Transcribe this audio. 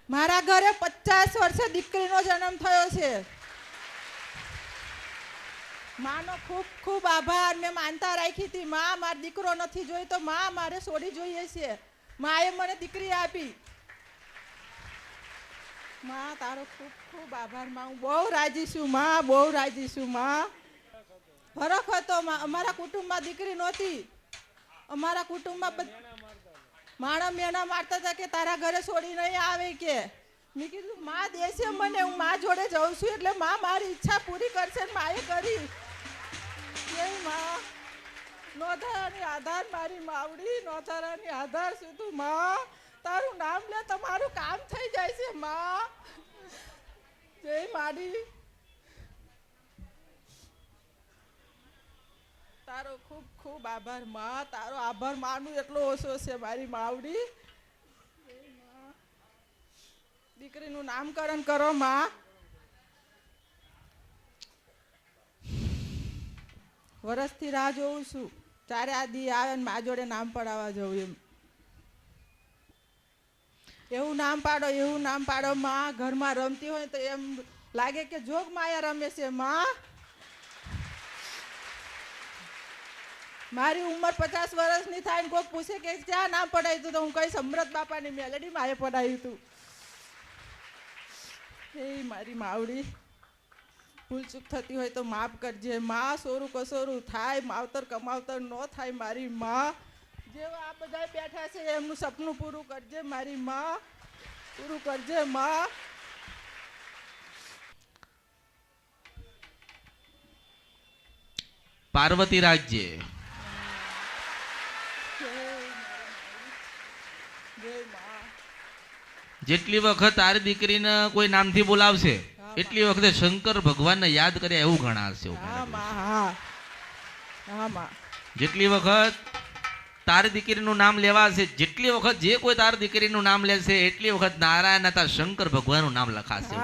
મારા ઘરે 50 વર્ષે દીકરીનો જન્મ થયો છે. માનો ખૂબ ખૂબ આભાર. મેં માનતા રાખી હતી, માં મારો દીકરો નથી જોઈતો, માં મારે છોડી જોઈએ છે. માએ મને દીકરી આપી. માં તારો ખૂબ ખૂબ આભાર. માં હું બહુ રાજી છું. માં બહુ રાજી છું. માં ફરક હતો. અમારા કુટુંબમાં દીકરી નહોતી. અમારા કુટુંબમાં માણસ મેણા મારતા હતા કે તારા ઘરે છોડી નહીં આવે કે. મેં કીધું માં દેશે મને, હું માં જોડે જઉં છું એટલે માં મારી ઈચ્છા પૂરી કરશે. ને માએ કરી. માં નોધારાની આધાર મારી માવડી, નોધારાની આધાર સુધી માં તારું નામ લે તમારું કામ થઈ જાય છે. માં જય માડી, તારો ખૂબ ખૂબ આભાર. માં તારો આભાર માનું એટલો ઓછો છે મારી માવડી. દીકરીનું નામકરણ કરો માં. વરસથી રાહ જોઉં છું, ચારે આ દી આવે ને મા જોડે નામ પડાવવા જવું. એમ એવું નામ પાડો, એવું નામ પાડો. માં ઘરમાં રમતી હોય તો એમ લાગે કે જોગ માયા રમે છે. માં મારી ઉંમર 50 વર્ષની થાય ને કોઈ પૂછે કે ક્યાં નામ પડાવ્યું હતું, તો હું કહીશ અમૃત બાપાની મેલડી માએ પડાવ્યું હતું. એ મારી માવડી, ભૂલ ચૂક થતી હોય તો માફ કરજે. માં સોરું કસોરું થાય, માવતર કમાવતર ન થાય. મારી માં જેવા આ બધા બેઠા છે એમનું સપનું પૂરું કરજે. મારી માં પૂરું કરજે. માં પાર્વતી રાજ્ય જેટલી વખત તારી દીકરીને કોઈ નામથી બોલાવશે એટલી વખતે શંકર ભગવાનને યાદ કર્યા એવું ગણાશે. જેટલી વખત તારી દીકરીનું નામ લેવાશે, જેટલી વખત જે કોઈ તારી દીકરીનું નામ લેશે એટલી વખત નારાયણ હતા શંકર ભગવાનનું નામ લખાશે.